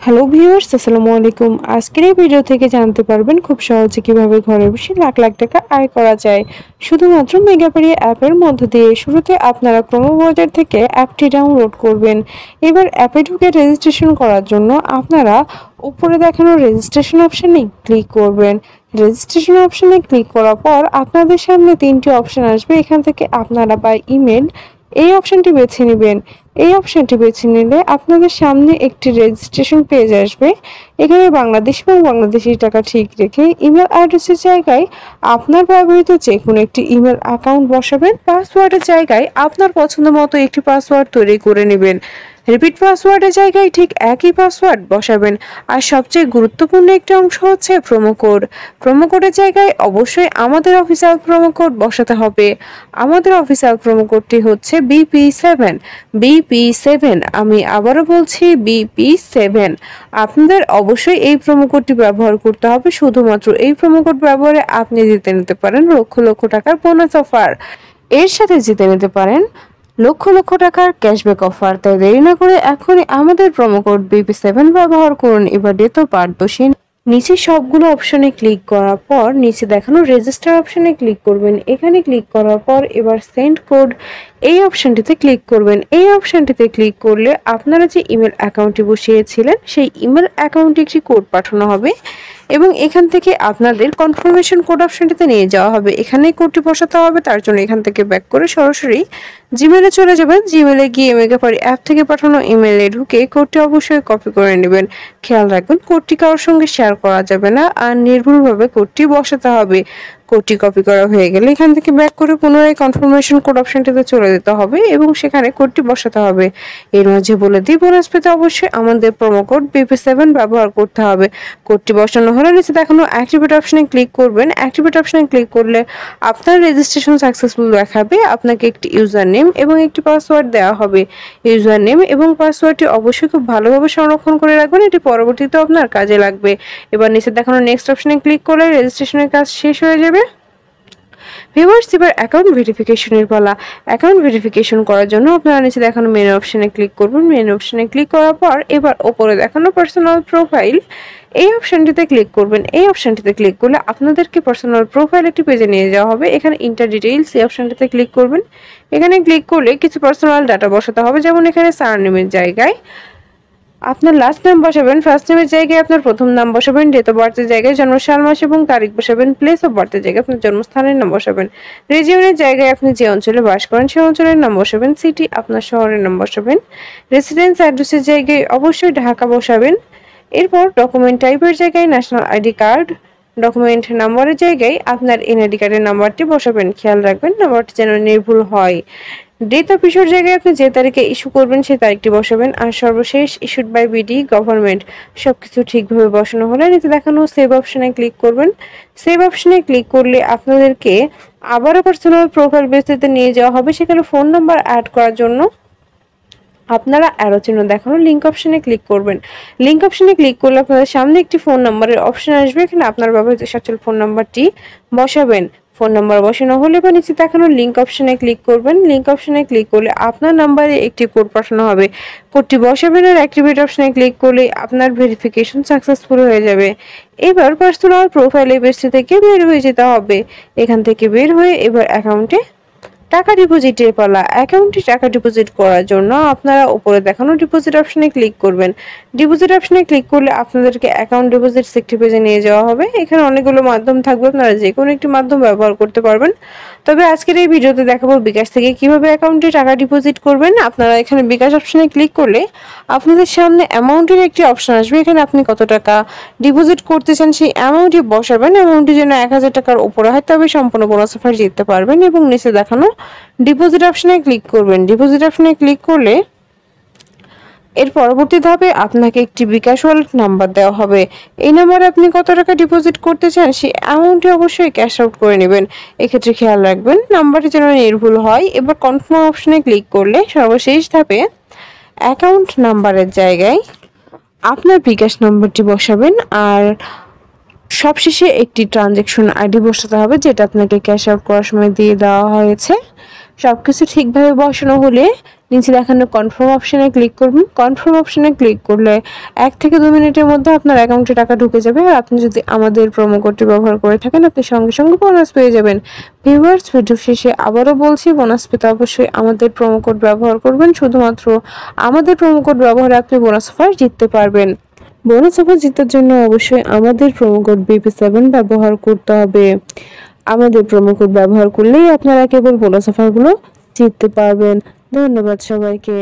Hello viewers, আসসালামু আলাইকুম। আজকের এই ভিডিও থেকে জানতে পারবেন খুব সহজে কিভাবে ঘরে বসে লাখ লাখ টাকা আয় করা যায় শুধুমাত্র মেগাপেরি অ্যাপের মধ্য দিয়ে। শুরুতে আপনারা ক্রোম ব্রাউজার থেকে অ্যাপটি ডাউনলোড করবেন। এবার অ্যাপে ঢুকে রেজিস্ট্রেশন করার জন্য আপনারা উপরে দেখানো রেজিস্ট্রেশন অপশানে ক্লিক করবেন। রেজিস্ট্রেশন অপশানে ক্লিক করার পর আপনাদের সামনে তিনটি অপশান আসবে। এখান থেকে আপনারা বাই ইমেল এই অপশানটি বেছে নেবেন। এই অপশানটি বেছে নিলে আপনাদের সামনে একটি রেজিস্ট্রেশন পেজ আসবে। এখানে বাংলাদেশ এবং বাংলাদেশি টাকা ঠিক রেখে ইমেল অ্যাড্রেসের জায়গায় আপনার ব্যবহৃত যে কোনো একটি ইমেল অ্যাকাউন্ট বসাবেন। পাসওয়ার্ডের জায়গায় আপনার পছন্দ মতো একটি পাসওয়ার্ড তৈরি করে নেবেন। রিপিট পাসওয়ার্ডের জায়গায় ঠিক একই পাসওয়ার্ড বসাবেন। আর সবচেয়ে গুরুত্বপূর্ণ একটি অংশ হচ্ছে প্রোমো কোড। প্রোমো কোডের জায়গায় অবশ্যই আমাদের অফিসিয়াল প্রোমো কোড বসাতে হবে। আমাদের অফিসিয়াল প্রোমো কোডটি হচ্ছে BP7। BP7, আমি আবারও বলছি BP7। আপনাদের অবশ্যই এই প্রোমো কোডটি ব্যবহার করতে হবে। শুধুমাত্র এই প্রোমো কোড ব্যবহারে আপনি জিতে নিতে পারেন লক্ষ লক্ষ টাকার বোনাস অফার। এর সাথে জিতে নিতে পারেন লক্ষ লক্ষ টাকার ক্যাশব্যাক অফার। তাই দেরি না করে এখনই আমাদের প্রোমো কোড BP7 ব্যবহার করুন। এবার ডেট অফ বার্থ বসিয়ে নিচে সবগুলো অপশনে ক্লিক করার পর নিচে দেখানো রেজিস্টার অপশনে ক্লিক করবেন। এখানে ক্লিক করার পর এবার সেন্ড কোড এই অপশনটিতে ক্লিক করবেন। এই অপশনটিতে ক্লিক করলে আপনারা যে ইমেল অ্যাকাউন্টটি বসিয়েছিলেন সেই ইমেল অ্যাকাউন্টে একটি কোড পাঠানো হবে এবং এখান থেকে আপনাদের কনফার্মেশন কোড অপশনটিতে নিয়ে যাওয়া হবে। এখানেই কোডটি বসাতে হবে। তার জন্য এখান থেকে ব্যাক করে সরাসরি জিমেলে চলে যাবেন। জিমেলে গিয়ে মেগাপেরি অ্যাপ থেকে পাঠানো ইমেলে ঢুকে কোডটি অবশ্যই কপি করে নেবেন। খেয়াল রাখবেন কোডটি কারোর সঙ্গে শেয়ার করা যাবে না আর নির্ভুলভাবে কোডটি বসাতে হবে। কোডটি কপি করা হয়ে গেলে এখান থেকে ব্যাক করে পুনরায় কনফার্মেশন কোড অপশনটিতে চলে যেতে হবে এবং সেখানে কোডটি বসাতে হবে। এর মাঝে বলে দিই, বোনাস পেতে অবশ্যই আমাদের প্রোমো কোড BP7 ব্যবহার করতে হবে। কোডটি বসানো হলে নিচে দেখানো অ্যাক্টিভেট অপশনে ক্লিক করবেন। অ্যাক্টিভেট অপশনে ক্লিক করলে আপনার রেজিস্ট্রেশন সাকসেসফুল দেখাবে। আপনাকে একটি ইউজার নেম এবং একটি পাসওয়ার্ড দেওয়া হবে। ইউজার নেম এবং পাসওয়ার্ডটি অবশ্যই খুব ভালোভাবে সংরক্ষণ করে রাখবেন, এটি পরবর্তীতে আপনার কাজে লাগবে। এবার নিচে দেখানো নেক্সট অপশনে ক্লিক করলে রেজিস্ট্রেশনের কাজ শেষ হয়ে যাবে। ভিউয়ার্স, এবার অ্যাকাউন্ট ভেরিফিকেশনের পালা। অ্যাকাউন্ট ভেরিফিকেশন করার জন্য আপনারা নিচে দেখানো মেনু অপশনে ক্লিক করবেন। মেনু অপশনে ক্লিক করার পর এবার ওপরে দেখানো পার্সোনাল প্রোফাইল এই অপশনটিতে ক্লিক করবেন। এই অপশনটিতে ক্লিক করলে আপনাদেরকে পার্সোনাল প্রোফাইল একটি পেজে নিয়ে যাওয়া হবে। এখানে ইন্টার ডিটেইলস এই অপশনটিতে ক্লিক করবেন। এখানে ক্লিক করলে কিছু পার্সোনাল ডাটা বসাতে হবে, যেমন এখানে সারনেমের জায়গায় আপনার লাস্ট নাম বসাবেন, ফার্স্ট নেমের জায়গায় আপনার প্রথম নাম বসাবেন, ডেট অফ বার্থের জায়গায় জন্ম সাল মাস এবং তারিখ বসাবেন, প্লেস অফ বার্থের জায়গায় আপনার জন্মস্থানের নাম বসাবেন, রিজিয়নের জায়গায় আপনি যে অঞ্চলে বাস করেন সেই অঞ্চলের নাম বসাবেন, সিটি আপনার শহরের নাম বসাবেন, রেসিডেন্স অ্যাড্রেসের জায়গায় অবশ্যই ঢাকা বসাবেন। এরপর ডকুমেন্ট টাইপের জায়গায় ন্যাশনাল আইডি কার্ড, ডকুমেন্ট নাম্বারের জায়গায় আপনার এনআইডি কার্ডের নাম্বারটি বসাবেন। খেয়াল রাখবেন নাম্বারটি যেন নির্ভুল হয়। ডেট অফ ইস্যুর জায়গায় আপনি যে তারিখে ইস্যু করবেন সেই তারিখটি বসাবেন। আর সর্বশেষ ইস্যুড বাই বিডি গভর্নমেন্ট। সবকিছু ঠিকভাবে বসানো হলে নিচে দেখানো সেভ অপশনে ক্লিক করবেন। সেভ অপশনে ক্লিক করলে আপনাদেরকে আবারও পার্সোনাল প্রোফাইল বেসিতে নিয়ে যাওয়া হবে। সেখানে ফোন নাম্বার অ্যাড করার জন্য আপনারা অ্যারো চিহ্ন দেখানো লিঙ্ক অপশনে ক্লিক করবেন। লিঙ্ক অপশনে ক্লিক করলে আপনাদের সামনে একটি ফোন নাম্বারের অপশন আসবে। এখানে আপনার ব্যবহৃত সচল ফোন নাম্বারটি বসাবেন। ফোন নাম্বার বসানো হলে বা নিচে দেখানো লিঙ্ক অপশনে ক্লিক করবেন। লিঙ্ক অপশনে ক্লিক করলে আপনার নাম্বারে একটি কোড পাঠানো হবে। কোডটি বসাবেন আর অ্যাক্টিভেট অপশনে ক্লিক করলে আপনার ভেরিফিকেশন সাকসেসফুল হয়ে যাবে। এবার পার্সোনাল প্রোফাইল পেজটি থেকে বের হয়ে যেতে হবে। এখান থেকে বের হয়ে এবার অ্যাকাউন্টে টাকা ডিপোজিটের পালা। অ্যাকাউন্টে টাকা ডিপোজিট করার জন্য আপনারা উপরে দেখানো ডিপোজিট অপশনে ক্লিক করবেন। ডিপোজিট অপশনে ক্লিক করলে আপনাদেরকে অ্যাকাউন্ট ডিপোজিট সেক্টর পেজে নিয়ে যাওয়া হবে। এখানে অনেকগুলো মাধ্যম থাকবে, আপনারা যে কোনো একটি মাধ্যম ব্যবহার করতে পারবেন। তবে আজকের এই ভিডিওতে দেখাবো বিকাশ থেকে কিভাবে অ্যাকাউন্টে টাকা ডিপোজিট করবেন। আপনারা এখানে বিকাশ অপশনে ক্লিক করলে আপনাদের সামনে অ্যামাউন্টের একটি অপশন আসবে। এখানে আপনি কত টাকা ডিপোজিট করতে চান সেই অ্যামাউন্টটি বসাবেন। অ্যামাউন্টটি যেন 1000 টাকার উপরে হয়, তবে সম্পূর্ণ বোনাস অফার জিততে পারবেন। এবং নিচে দেখানো ডিপোজিট অপশনে ক্লিক করবেন। ডিপোজিট অপশনে ক্লিক করলে এর পরবর্তী ধাপে আপনাকে একটি বিকাশ ওয়ালেট নাম্বার দেওয়া হবে। এই নাম্বারে আপনি কত টাকা ডিপোজিট করতে চান সেই অ্যামাউন্টটি অবশ্যই ক্যাশ আউট করে নেবেন। এক্ষেত্রে খেয়াল রাখবেন নাম্বারটি যেন নির্ভুল হয়। এবার কনফার্ম অপশনে ক্লিক করলে সর্বশেষ ধাপে অ্যাকাউন্ট নাম্বারের জায়গায় আপনার বিকাশ নম্বরটি বসাবেন আর সবশেষে একটি ট্রানজ্যাকশন আইডি বসাতে হবে, যেটা আপনাকে ক্যাশ আউট করার সময় দিয়ে দেওয়া হয়েছে। সবকিছু ঠিকভাবে বসানো হলে নিচে দেখানো কনফার্ম অপশনে ক্লিক করবেন। কনফার্ম অপশনে ক্লিক করলে 1 থেকে 2 মিনিটের মধ্যে আপনার অ্যাকাউন্টে টাকা ঢুকে যাবে। আর আপনি যদি আমাদের প্রোমো কোডটি ব্যবহার করে থাকেন আপনি সঙ্গে সঙ্গে বোনাস পেয়ে যাবেন। ভিউয়ার্স, ভিডিও শেষে আবারও বলছি, বোনাস পেতে অবশ্যই আমাদের প্রোমো কোড ব্যবহার করবেন। শুধুমাত্র আমাদের প্রোমো কোড ব্যবহারে আপনি বোনাস অফার জিততে পারবেন। বোনাস অফার জেতার জন্য অবশ্যই আমাদের প্রোমো কোড BP7 ব্যবহার করতে হবে। আমাদের প্রোমো কোড ব্যবহার করলেই আপনারা কেবল বোনাস অফারগুলো জিততে পারবেন। ধন্যবাদ সবাইকে।